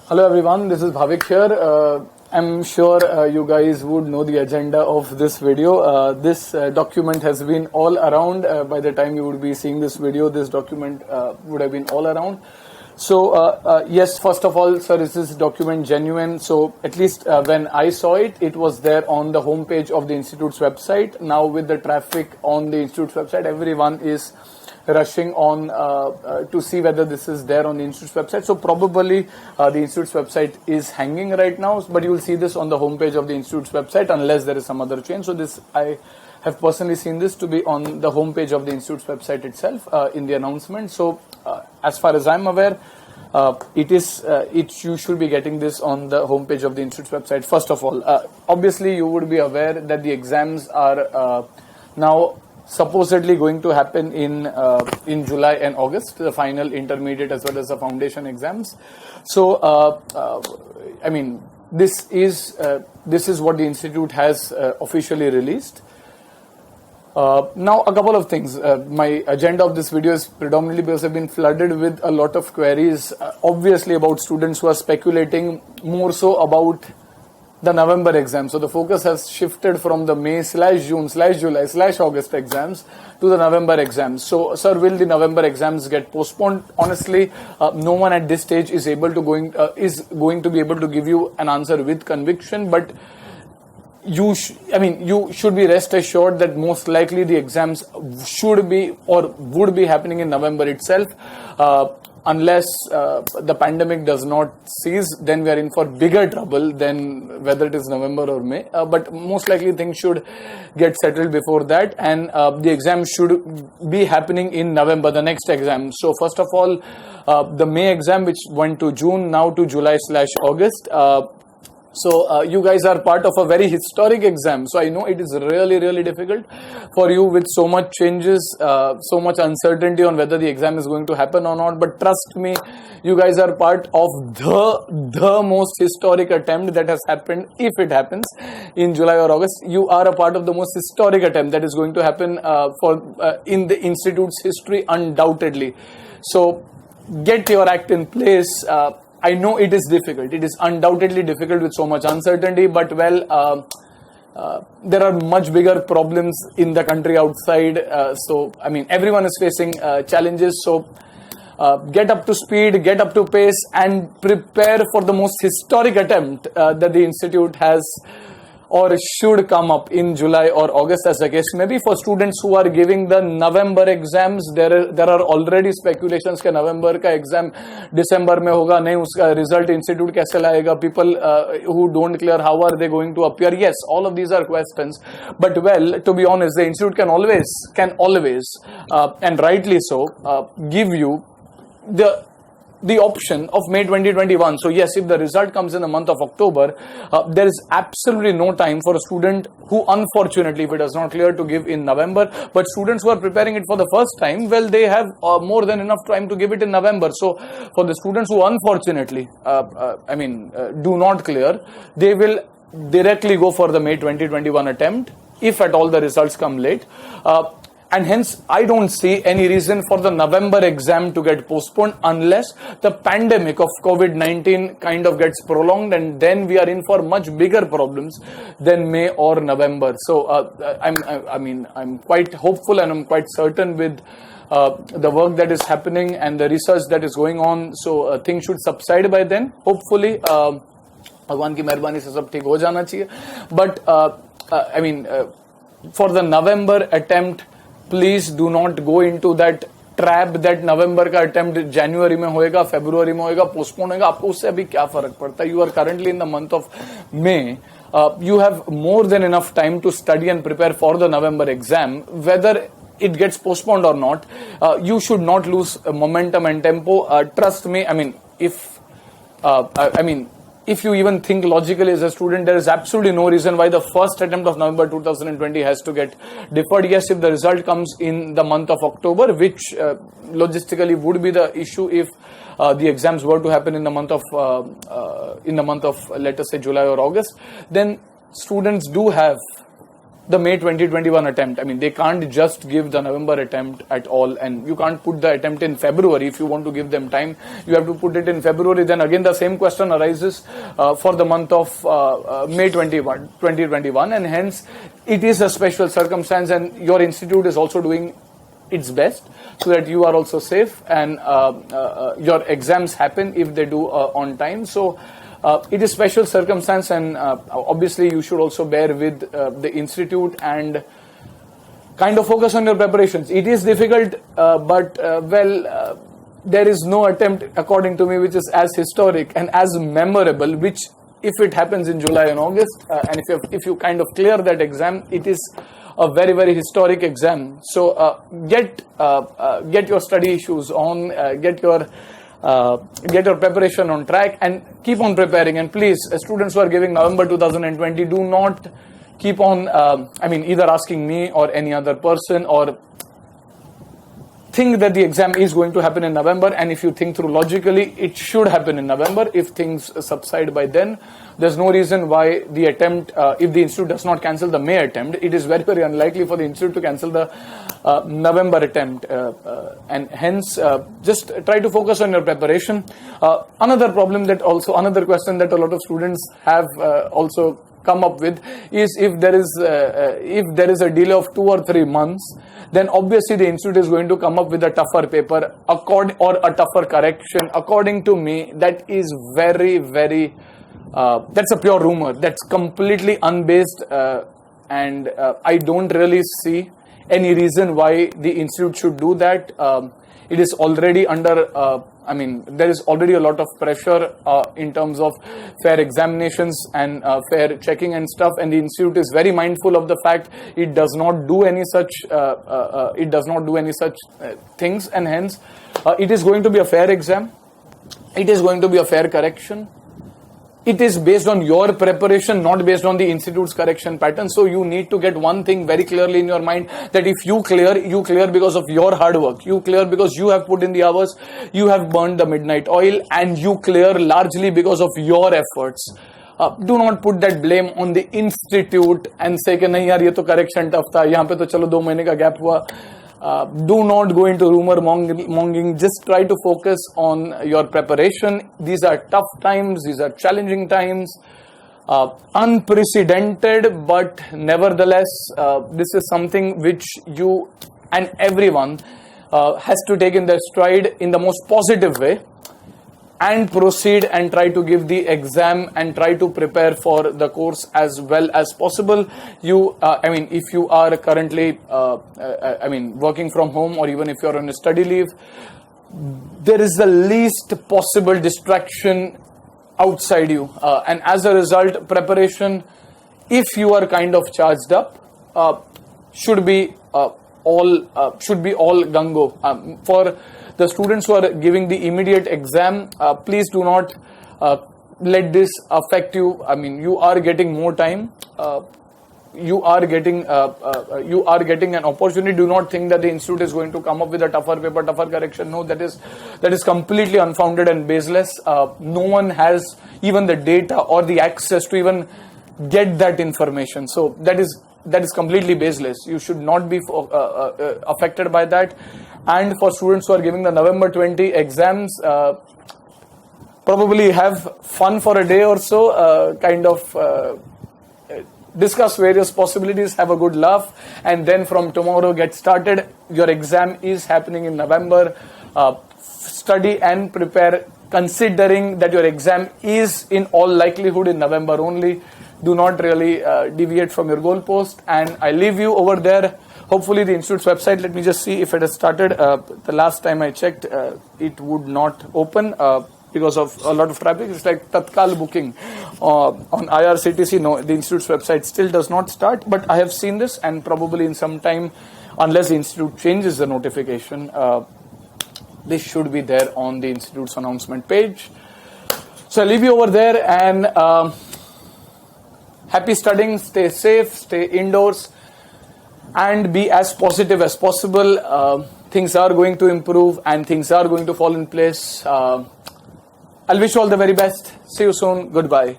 Hello everyone, this is Bhavik here. I'm sure you guys would know the agenda of this video. This document has been all around. By the time you would be seeing this video, this document would have been all around. So yes, first of all, sir, is this document genuine? So at least when I saw it, it was there on the homepage of the Institute's website. Now with the traffic on the Institute's website, everyone is rushing on to see whether this is there on the Institute's website. So probably the Institute's website is hanging right now, but you will see this on the homepage of the Institute's website unless there is some other change. So this, I have personally seen this to be on the homepage of the Institute's website itself in the announcement. So as far as I'm aware, you should be getting this on the homepage of the Institute's website. First of all, obviously you would be aware that the exams are now supposedly going to happen in July and August, the final intermediate as well as the foundation exams. So I mean, this is what the Institute has officially released. Now a couple of things. My agenda of this video is predominantly because I've been flooded with a lot of queries, obviously about students who are speculating more so about the November exam. So the focus has shifted from the May/June/July/August exams to the November exams. So sir, will the November exams get postponed? Honestly, no one at this stage is going to be able to give you an answer with conviction, but you should be rest assured that most likely the exams should be or would be happening in November itself. Unless the pandemic does not cease, then we are in for bigger trouble than whether it is November or May. But most likely things should get settled before that, and the exam should be happening in November, the next exam. So first of all, the May exam, which went to June, now to July/August. So you guys are part of a very historic exam. So I know it is really, really difficult for you with so much changes, so much uncertainty on whether the exam is going to happen or not. But trust me, you guys are part of the most historic attempt that has happened. If it happens in July or August, you are a part of the most historic attempt that is going to happen in the Institute's history, undoubtedly. So get your act in place. I know it is difficult. It is undoubtedly difficult with so much uncertainty, but well, there are much bigger problems in the country outside. So, I mean, everyone is facing challenges. So, get up to speed, get up to pace, and prepare for the most historic attempt that the Institute has or should come up in July or August, as the case may be. For students who are giving the November exams, there are already speculations that November ka exam December mein hoga, nahi uska result Institute kaise layega, people who don't clear, how are they going to appear? Yes, all of these are questions, but well, to be honest, the Institute can always and rightly so give you the option of May 2021. So yes, if the result comes in the month of October, there is absolutely no time for a student who, unfortunately, if it does not clear, to give in November. But students who are preparing it for the first time, well, they have more than enough time to give it in November. So for the students who, unfortunately, do not clear, they will directly go for the May 2021 attempt, if at all the results come late. And hence, I don't see any reason for the November exam to get postponed unless the pandemic of COVID-19 kind of gets prolonged, and then we are in for much bigger problems than May or November. So, I'm quite hopeful and I'm quite certain with the work that is happening and the research that is going on. So, things should subside by then. Hopefully, भगवान की मेहरबानी से सब ठीक हो जाना चाहिए. But for the November attempt, please do not go into that trap that November का attempt January में होएगा, February में होएगा, postpone होएगा. आपको उससे अभी क्या फर्क पड़ता है? You are currently in the month of May. You have more than enough time to study and prepare for the November exam. Whether it gets postponed or not, you should not lose momentum and tempo. Trust me. If you even think logically as a student, there is absolutely no reason why the first attempt of November 2020 has to get deferred. Yes, if the result comes in the month of October, which logistically would be the issue if the exams were to happen in the month of let us say July or August, then students do have the May 2021 attempt. I mean, they can't just give the November attempt at all, and you can't put the attempt in February if you want to give them time. You have to put it in February. Then again, the same question arises for the month of May 2021, and hence it is a special circumstance, and your institute is also doing its best so that you are also safe and your exams happen if they do on time. So it is special circumstance, and obviously you should also bear with the institute and kind of focus on your preparations. It is difficult, but there is no attempt, according to me, which is as historic and as memorable, which if it happens in July and August, and if you kind of clear that exam, it is a very, very historic exam. So get your study issues on, get your preparation on track, and keep on preparing. And please, students who are giving November 2020, do not keep on, either asking me or any other person, or think that the exam is going to happen in November. And if you think through logically, it should happen in November. If things subside by then, there's no reason why the attempt, if the institute does not cancel the May attempt, it is very, very unlikely for the institute to cancel the November attempt. And hence, just try to focus on your preparation. Another question that a lot of students have also come up with is if there is a delay of 2 or 3 months, then obviously the institute is going to come up with a tougher paper or a tougher correction. According to me, that is very, very, that's a pure rumor. That's completely unbased, and I don't really see any reason why the institute should do that. It is already under, there is already a lot of pressure in terms of fair examinations and fair checking and stuff, and the institute is very mindful of the fact it does not do any such things, and hence it is going to be a fair exam. It is going to be a fair correction. It is based on your preparation, not based on the institute's correction pattern. So you need to get one thing very clearly in your mind, that if you clear because of your hard work. You clear because you have put in the hours, you have burned the midnight oil, and you clear largely because of your efforts. Do not put that blame on the institute and say कि नहीं यार ये तो correction tough था, यहाँ पे तो चलो 2 महीने का gap हुआ. Do not go into rumor monging. Just try to focus on your preparation. These are tough times. These are challenging times. Unprecedented, but nevertheless, this is something which you and everyone has to take in their stride in the most positive way, and proceed and try to give the exam and try to prepare for the course as well as possible. If you are currently, working from home, or even if you're on a study leave, there is the least possible distraction outside you. And as a result, preparation, if you are kind of charged up, should be all gung-ho. For the students who are giving the immediate exam, please do not let this affect you. You are getting more time. You are getting an opportunity. Do not think that the institute is going to come up with a tougher paper, tougher correction. No, that is completely unfounded and baseless. No one has even the data or the access to even get that information. So that is completely baseless. You should not be affected by that. And for students who are giving the November 20 exams, probably have fun for a day or so, discuss various possibilities, have a good laugh, and then from tomorrow get started. Your exam is happening in November. Study and prepare, considering that your exam is in all likelihood in November only. Do not really deviate from your goalpost, and I leave you over there. Hopefully the institute's website, let me just see if it has started. The last time I checked, it would not open because of a lot of traffic. It's like Tatkal booking on IRCTC. No, the institute's website still does not start, but I have seen this, and probably in some time, unless the institute changes the notification, this should be there on the institute's announcement page. So I leave you over there, and happy studying, stay safe, stay indoors, and be as positive as possible. Things are going to improve and things are going to fall in place. I'll wish you all the very best. See you soon. Goodbye.